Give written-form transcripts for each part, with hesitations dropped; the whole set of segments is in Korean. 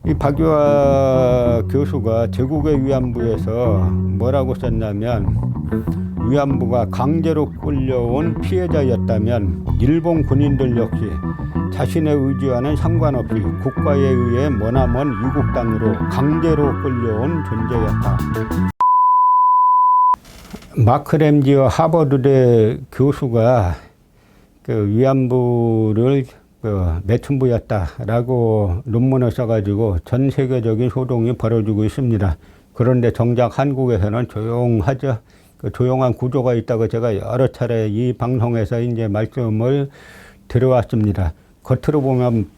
이 박유하 교수가 제국의 위안부에서 뭐라고 썼냐면, 위안부가 강제로 끌려온 피해자였다면 일본 군인들 역시 자신의 의지와는 상관없이 국가에 의해 머나먼 이국 땅으로 강제로 끌려온 존재였다. 마크 램지와 하버드대 교수가 그 위안부를 매춘부였다라고 논문을 써가지고 전 세계적인 소동이 벌어지고 있습니다. 그런데 정작 한국에서는 조용하죠. 그 조용한 구조가 있다고 제가 여러 차례 이 방송에서 이제 말씀을 드려왔습니다. 겉으로 보면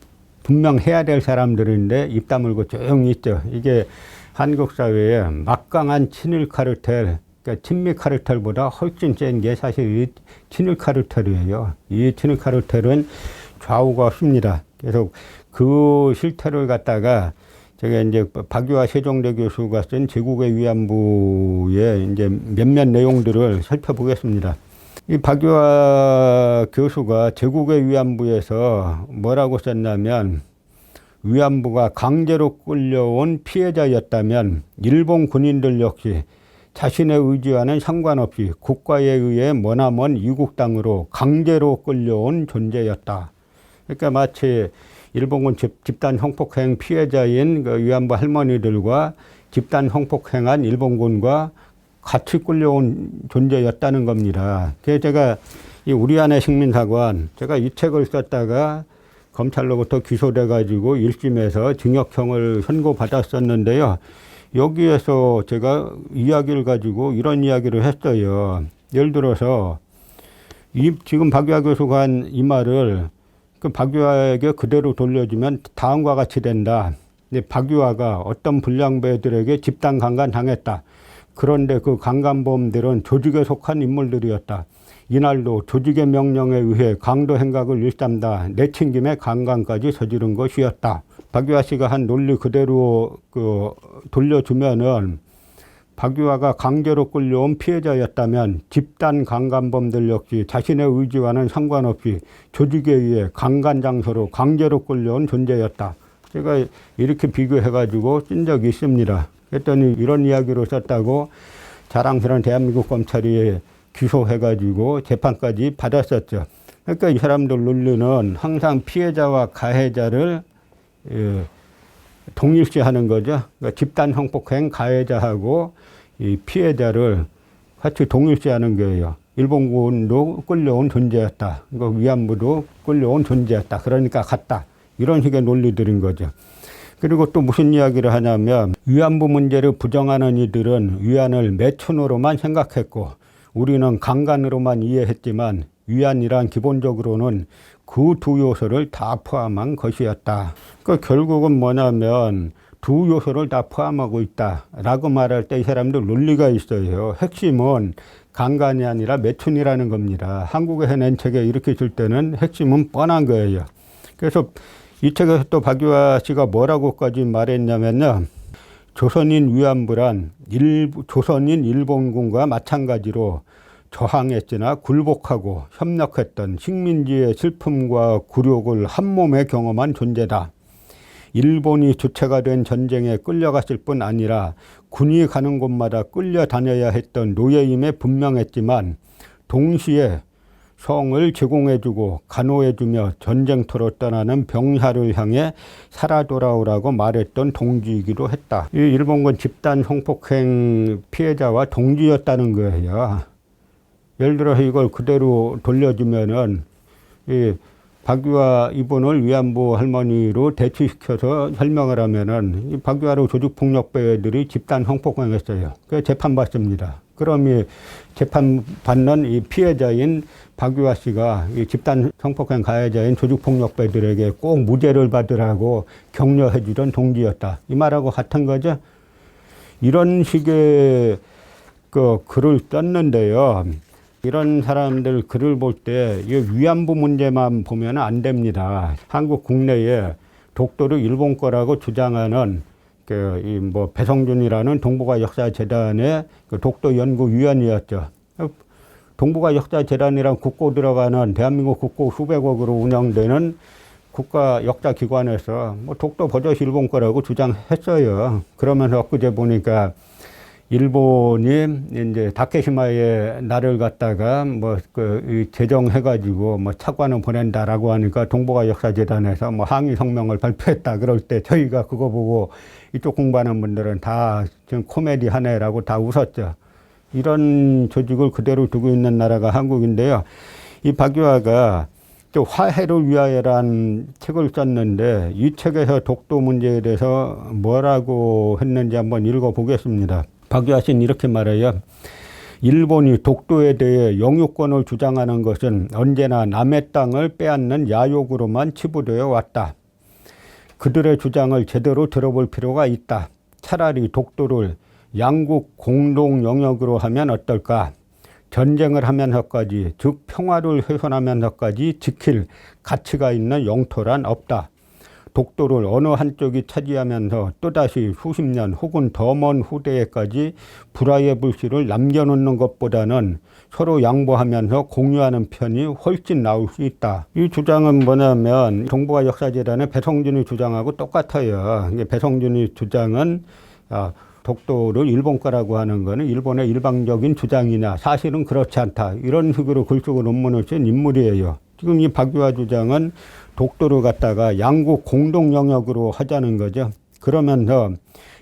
분명 해야 될 사람들인데 입 다물고 조용히 있죠. 이게 한국 사회에 막강한 친일 카르텔, 그러니까 친미 카르텔보다 훨씬 센 게 사실 이 친일 카르텔이에요. 이 친일 카르텔은 좌우가 없습니다. 그래서 그 실태를 갖다가 제가 이제 박유하 세종대 교수가 쓴 제국의 위안부의 이제 몇몇 내용들을 살펴보겠습니다. 이 박유하 교수가 제국의 위안부에서 뭐라고 썼냐면, 위안부가 강제로 끌려온 피해자였다면 일본 군인들 역시 자신의 의지와는 상관없이 국가에 의해 머나먼 이국 땅으로 강제로 끌려온 존재였다. 그러니까 마치 일본군 집단 성폭행 피해자인 그 위안부 할머니들과 집단 성폭행한 일본군과 같이 끌려온 존재였다는 겁니다. 그래서 제가 이 우리 안의 식민사관, 제가 이 책을 썼다가 검찰로부터 기소돼 가지고 1심에서 징역형을 선고받았었는데요. 여기에서 제가 이야기를 가지고 이런 이야기를 했어요. 예를 들어서 지금 박유하 교수가 한 이 말을 그 박유하에게 그대로 돌려주면 다음과 같이 된다. 근데 박유하가 어떤 불량배들에게 집단 강간 당했다. 그런데 그 강간범들은 조직에 속한 인물들이었다. 이날도 조직의 명령에 의해 강도 행각을 일삼다 내친김에 강간까지 저지른 것이었다. 박유하 씨가 한 논리 그대로 돌려주면은, 박유하가 강제로 끌려온 피해자였다면 집단 강간범들 역시 자신의 의지와는 상관없이 조직에 의해 강간 장소로 강제로 끌려온 존재였다. 제가 이렇게 비교해가지고 쓴 적이 있습니다. 그랬더니 이런 이야기로 썼다고 자랑스러운 대한민국 검찰이 기소해가지고 재판까지 받았었죠. 그러니까 이 사람들 논리는 항상 피해자와 가해자를 동일시하는 거죠. 그러니까 집단 성폭행 가해자하고 이 피해자를 같이 동일시하는 거예요. 일본군도 끌려온 존재였다. 위안부도 끌려온 존재였다. 그러니까 같다. 이런 식의 논리들인 거죠. 그리고 또 무슨 이야기를 하냐면, 위안부 문제를 부정하는 이들은 위안을 매춘으로만 생각했고 우리는 강간으로만 이해했지만 위안이란 기본적으로는 그 두 요소를 다 포함한 것이었다. 그러니까 결국은 뭐냐면 두 요소를 다 포함하고 있다라고 말할 때 이 사람들 논리가 있어요. 핵심은 강간이 아니라 매춘이라는 겁니다. 한국에서 낸 책에 이렇게 줄 때는 핵심은 뻔한 거예요. 그래서 이 책에서 또 박유하 씨가 뭐라고까지 말했냐면요. 조선인 위안부란 조선인 일본군과 마찬가지로 저항했으나 굴복하고 협력했던 식민지의 슬픔과 굴욕을 한 몸에 경험한 존재다. 일본이 주체가 된 전쟁에 끌려갔을 뿐 아니라 군이 가는 곳마다 끌려다녀야 했던 노예임에 분명했지만 동시에 성을 제공해주고 간호해주며 전쟁터로 떠나는 병사를 향해 살아 돌아오라고 말했던 동지이기도 했다. 이 일본군 집단 성폭행 피해자와 동지였다는 거예요. 예를 들어서 이걸 그대로 돌려주면은 이 박유하 이분을 위안부 할머니로 대치시켜서 설명을 하면은 이 박유하로 조직폭력배들이 집단 성폭행했어요. 그래서 재판받습니다. 그럼 이 재판받는 이 피해자인 박유하 씨가 이 집단 성폭행 가해자인 조직폭력배들에게 꼭 무죄를 받으라고 격려해 주던 동지였다. 이 말하고 같은 거죠. 이런 식의 그 글을 썼는데요. 이런 사람들 글을 볼 때 이 위안부 문제만 보면 안 됩니다. 한국 국내에 독도를 일본 거라고 주장하는 배성준이라는 동북아 역사재단의 독도 연구위원이었죠. 동북아 역사재단이란 국고 들어가는 대한민국 국고 수백억으로 운영되는 국가 역사기관에서 뭐 독도 버젓이 일본 거라고 주장했어요. 그러면서 엊그제 보니까 일본이 이제 다케시마에 나를 갖다가 뭐 제정해가지고 뭐 차관을 보낸다라고 하니까 동북아 역사재단에서 뭐 항의 성명을 발표했다. 그럴 때 저희가 그거 보고 이쪽 공부하는 분들은 다 지금 코미디 하네라고 다 웃었죠. 이런 조직을 그대로 두고 있는 나라가 한국인데요. 이 박유화가 또 화해를 위하여란 책을 썼는데 이 책에서 독도 문제에 대해서 뭐라고 했는지 한번 읽어보겠습니다. 박유화 씨는 이렇게 말해요. 일본이 독도에 대해 영유권을 주장하는 것은 언제나 남의 땅을 빼앗는 야욕으로만 치부되어 왔다. 그들의 주장을 제대로 들어볼 필요가 있다. 차라리 독도를 양국 공동 영역으로 하면 어떨까? 전쟁을 하면서까지, 즉 평화를 훼손하면서까지 지킬 가치가 있는 영토란 없다. 독도를 어느 한쪽이 차지하면서 또다시 수십 년 혹은 더 먼 후대에까지 불화의 불씨를 남겨놓는 것보다는 서로 양보하면서 공유하는 편이 훨씬 나을 수 있다. 이 주장은 뭐냐면 동북아 역사재단의 배성준이 주장하고 똑같아요. 배성준이 주장은 독도를 일본 거라고 하는 것은 일본의 일방적인 주장이냐, 사실은 그렇지 않다. 이런 식으로 글 쓰고 논문을 쓴 인물이에요. 지금 이 박유화 주장은 독도를 갖다가 양국 공동 영역으로 하자는 거죠. 그러면서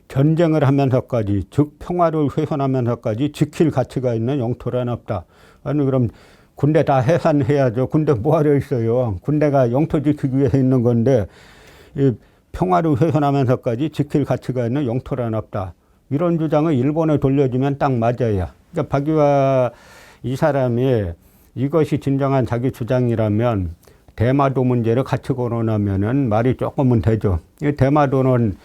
전쟁을 하면서까지, 즉 평화를 훼손하면서까지 지킬 가치가 있는 영토란 없다. 아니 그럼 군대 다 해산해야죠. 군대 뭐하러 있어요. 군대가 영토 지키기 위해서 있는 건데 이 평화를 훼손하면서까지 지킬 가치가 있는 영토란 없다. 이런 주장을 일본에 돌려주면 딱 맞아요. 그러니까 박유화 이 사람이 이것이 진정한 자기 주장이라면 대마도 문제를 같이 거론하면은 말이 조금은 되죠. 이 대마도는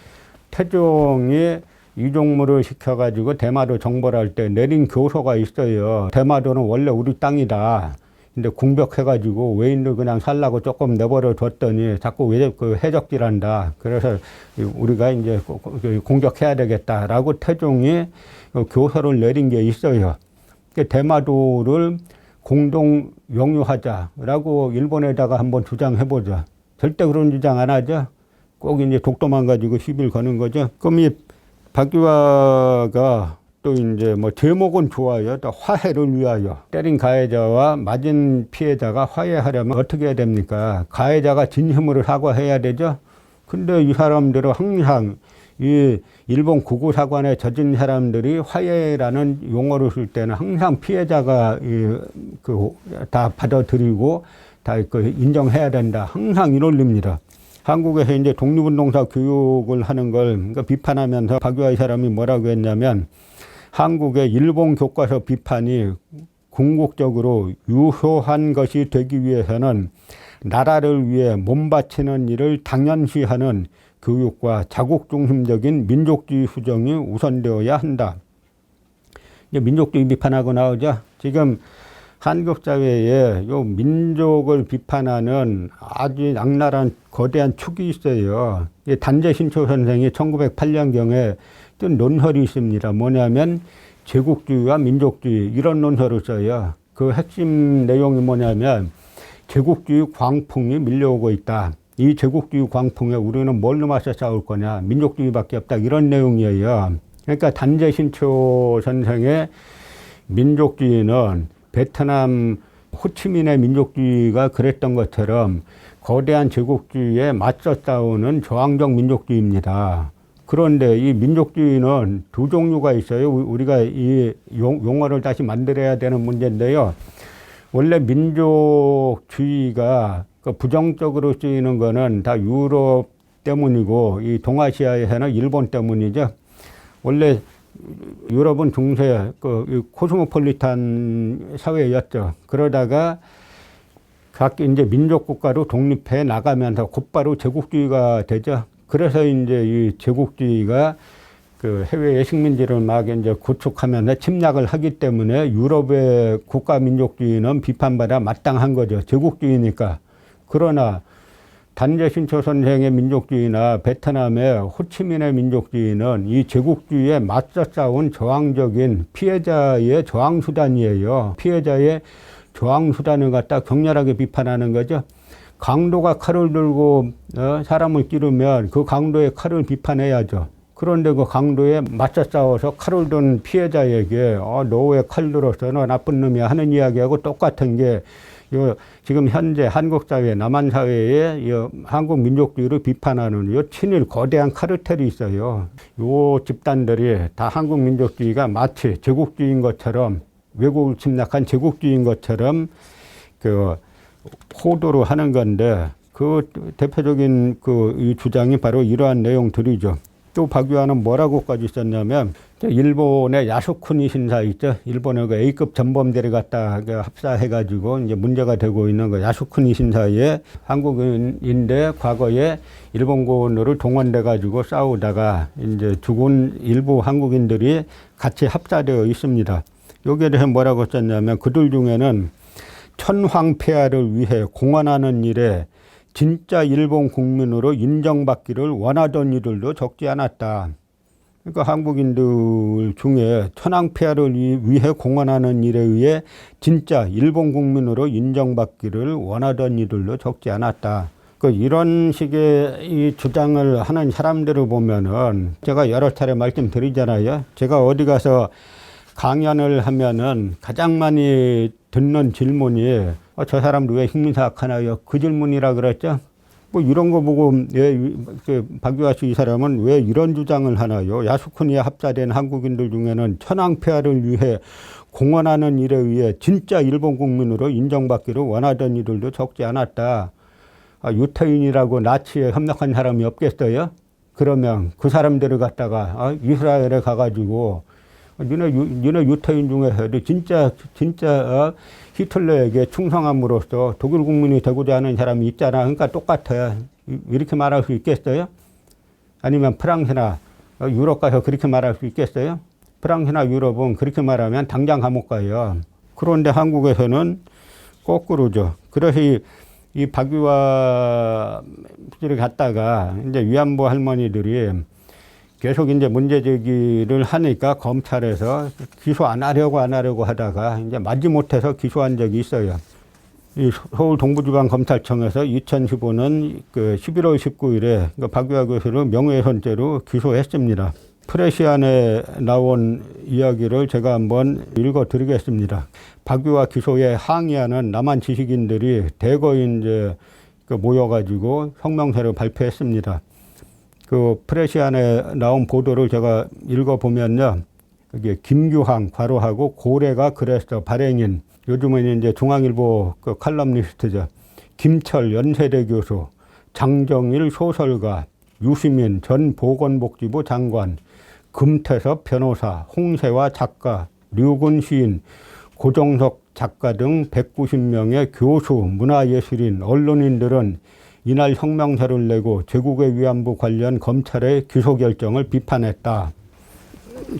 태종이 이종무를 시켜가지고 대마도 정벌할 때 내린 교서가 있어요. 대마도는 원래 우리 땅이다. 근데 궁벽해가지고 외인들 그냥 살라고 조금 내버려 뒀더니 자꾸 해적질한다. 그래서 우리가 이제 공격해야 되겠다라고 태종이 교서를 내린 게 있어요. 대마도를 공동 영유하자라고 일본에다가 한번 주장해보자. 절대 그런 주장 안 하죠. 꼭 이제 독도만 가지고 시비를 거는 거죠. 그럼 이 박유화가 또 이제 뭐 제목은 좋아요. 또 화해를 위하여. 때린 가해자와 맞은 피해자가 화해하려면 어떻게 해야 됩니까? 가해자가 진심으로 사과해야 되죠. 근데 이 사람들은 항상 이 일본 구구사관에 젖은 사람들이 화해라는 용어를 쓸 때는 항상 피해자가 다 받아들이고 다 인정해야 된다. 항상 이 논리입니다. 한국에서 이제 독립운동사 교육을 하는 걸 비판하면서 박유화 이 사람이 뭐라고 했냐면 한국의 일본 교과서 비판이 궁극적으로 유효한 것이 되기 위해서는 나라를 위해 몸바치는 일을 당연시하는 교육과 자국중심적인 민족주의 수정이 우선되어야 한다. 이제 민족주의 비판하고 나오죠. 지금 한국 사회에 요 민족을 비판하는 아주 악랄한 거대한 축이 있어요. 단재신초 선생이 1908년경에 뜬 논설이 있습니다. 뭐냐면 제국주의와 민족주의 이런 논설을 써요. 그 핵심 내용이 뭐냐면 제국주의 광풍이 밀려오고 있다. 이 제국주의 광풍에 우리는 뭘로 맞서 싸울 거냐. 민족주의밖에 없다. 이런 내용이에요. 그러니까 단재신초 선생의 민족주의는 베트남 호치민의 민족주의가 그랬던 것처럼 거대한 제국주의에 맞서 싸우는 저항적 민족주의입니다. 그런데 이 민족주의는 두 종류가 있어요. 우리가 이 용어를 다시 만들어야 되는 문제인데요. 원래 민족주의가 부정적으로 쓰이는 거는 다 유럽 때문이고 이 동아시아에서는 일본 때문이죠. 원래 유럽은 중세 코스모폴리탄 사회였죠. 그러다가 각 이제 민족 국가로 독립해 나가면서 곧바로 제국주의가 되죠. 그래서 이제 이 제국주의가 해외의 식민지를 막 이제 구축하면서 침략을 하기 때문에 유럽의 국가 민족주의는 비판받아 마땅한 거죠. 제국주의니까. 그러나 단재신초 선생의 민족주의나 베트남의 호치민의 민족주의는 이 제국주의에 맞서 싸운 저항적인 피해자의 저항수단이에요. 피해자의 저항수단을 갖다 격렬하게 비판하는 거죠. 강도가 칼을 들고 사람을 찌르면 그 강도의 칼을 비판해야죠. 그런데 그 강도에 맞서 싸워서 칼을 든 피해자에게 너 왜 칼 들었어? 너 나쁜 놈이야 하는 이야기하고 똑같은 게 지금 현재 한국 사회, 남한 사회에 한국 민족주의를 비판하는 친일 거대한 카르텔이 있어요. 요 집단들이 다 한국 민족주의가 마치 제국주의인 것처럼, 외국을 침략한 제국주의인 것처럼 호도로 하는 건데, 그 대표적인 이 주장이 바로 이러한 내용들이죠. 또 박유한은 뭐라고까지 썼냐면, 일본의 야스쿠니 신사 있죠. 일본의 그 A급 전범대를 갖다 합사해가지고 이제 문제가 되고 있는 그 야스쿠니 신사에 한국인인데 과거에 일본군으로 동원돼가지고 싸우다가 이제 죽은 일부 한국인들이 같이 합사되어 있습니다. 여기에 대해 뭐라고 썼냐면, 그들 중에는 천황폐하를 위해 공헌하는 일에 진짜 일본 국민으로 인정받기를 원하던 이들도 적지 않았다. 그러니까 한국인들 중에 천황폐하를 위해 공헌하는 일에 의해 진짜 일본 국민으로 인정받기를 원하던 이들도 적지 않았다. 이런 식의 이 주장을 하는 사람들을 보면은 제가 여러 차례 말씀드리잖아요. 제가 어디 가서 강연을 하면은 가장 많이 듣는 질문이 저 사람도 왜 식민사학 하나요? 그 질문이라 그랬죠. 뭐 이런 거 보고 박유하 씨 이 사람은 왜 이런 주장을 하나요? 야스쿠니에 합사된 한국인들 중에는 천황폐하를 위해 공헌하는 일에 의해 진짜 일본 국민으로 인정받기를 원하던 이들도 적지 않았다. 유태인이라고 나치에 협력한 사람이 없겠어요? 그러면 그 사람들을 갖다가 이스라엘에 가가지고 니네 유태인 중에서도 진짜 히틀러에게 충성함으로써 독일 국민이 되고자 하는 사람이 있잖아. 그러니까 똑같아. 이렇게 말할 수 있겠어요? 아니면 프랑스나 유럽 가서 그렇게 말할 수 있겠어요? 프랑스나 유럽은 그렇게 말하면 당장 감옥 가요. 그런데 한국에서는 거꾸로죠. 그래서 이 박유하를 갖다가 이제 위안부 할머니들이 계속 이제 문제 제기를 하니까 검찰에서 기소 안 하려고 하다가 이제 마지못해서 기소한 적이 있어요. 이 서울 동부지방검찰청에서 2015년 11월 19일에 박유하 교수를 명예훼손죄로 기소했습니다. 프레시안에 나온 이야기를 제가 한번 읽어 드리겠습니다. 박유하 기소에 항의하는 남한 지식인들이 대거 이제 모여가지고 성명서를 발표했습니다. 그 프레시안에 나온 보도를 제가 읽어보면요. 여기 김규항 괄호하고 고래가 그랬어 발행인, 요즘은 이제 중앙일보 그 칼럼니스트죠. 김철 연세대 교수, 장정일 소설가, 유시민 전 보건복지부 장관, 금태섭 변호사, 홍세화 작가, 류군 시인, 고정석 작가 등 190명의 교수, 문화예술인, 언론인들은 이날 성명서를 내고 제국의 위안부 관련 검찰의 기소 결정을 비판했다.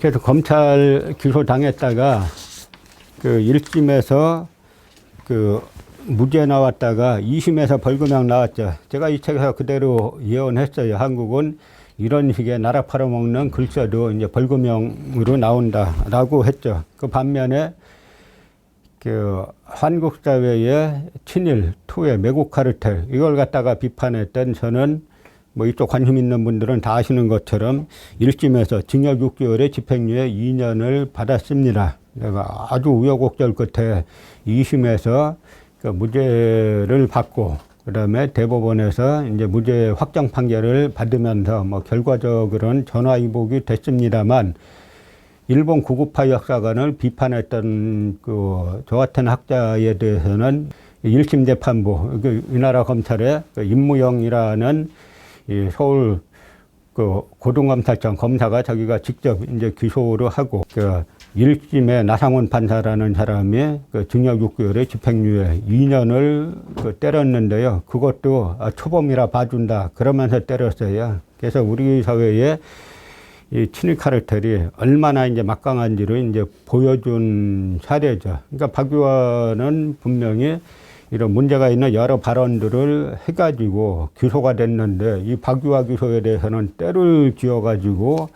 그래서 검찰 기소 당했다가 1심에서 무죄 나왔다가 2심에서 벌금형 나왔죠. 제가 이 책에서 그대로 예언했어요. 한국은 이런 식의 나라 팔아먹는 글쎄도 이제 벌금형으로 나온다라고 했죠. 그 반면에 한국 사회의 친일, 투의 매국 카르텔 이걸 갖다가 비판했던 저는 뭐 이쪽 관심 있는 분들은 다 아시는 것처럼 1심에서 징역 6개월에 집행유예 2년을 받았습니다. 내가 아주 우여곡절 끝에 2심에서 무죄를 받고 그다음에 대법원에서 이제 무죄 확정 판결을 받으면서 뭐 결과적으로는 전화위복이 됐습니다만 일본 구구파 역사관을 비판했던 저 같은 학자에 대해서는 1심 재판부, 이 나라 검찰의 임무영이라는 이 서울 고등검찰청 검사가 자기가 직접 이제 기소를 하고 1심에 나상원 판사라는 사람이 징역 6개월에 집행유예 2년을 때렸는데요. 그것도 초범이라 봐준다 그러면서 때렸어요. 그래서 우리 사회에 이 친일 카르텔이 얼마나 이제 막강한지를 이제 보여준 사례죠. 그러니까 박유하는 분명히 이런 문제가 있는 여러 발언들을 해가지고 기소가 됐는데 이 박유하 기소에 대해서는 때를 지어가지고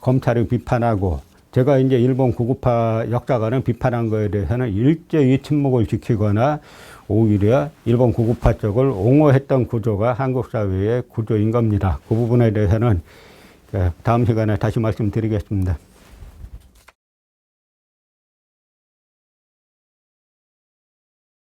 검찰을 비판하고 제가 이제 일본 구구파 역사관을 비판한 거에 대해서는 일제히 침묵을 지키거나 오히려 일본 구구파 쪽을 옹호했던 구조가 한국 사회의 구조인 겁니다. 그 부분에 대해서는 다음 시간에 다시 말씀드리겠습니다.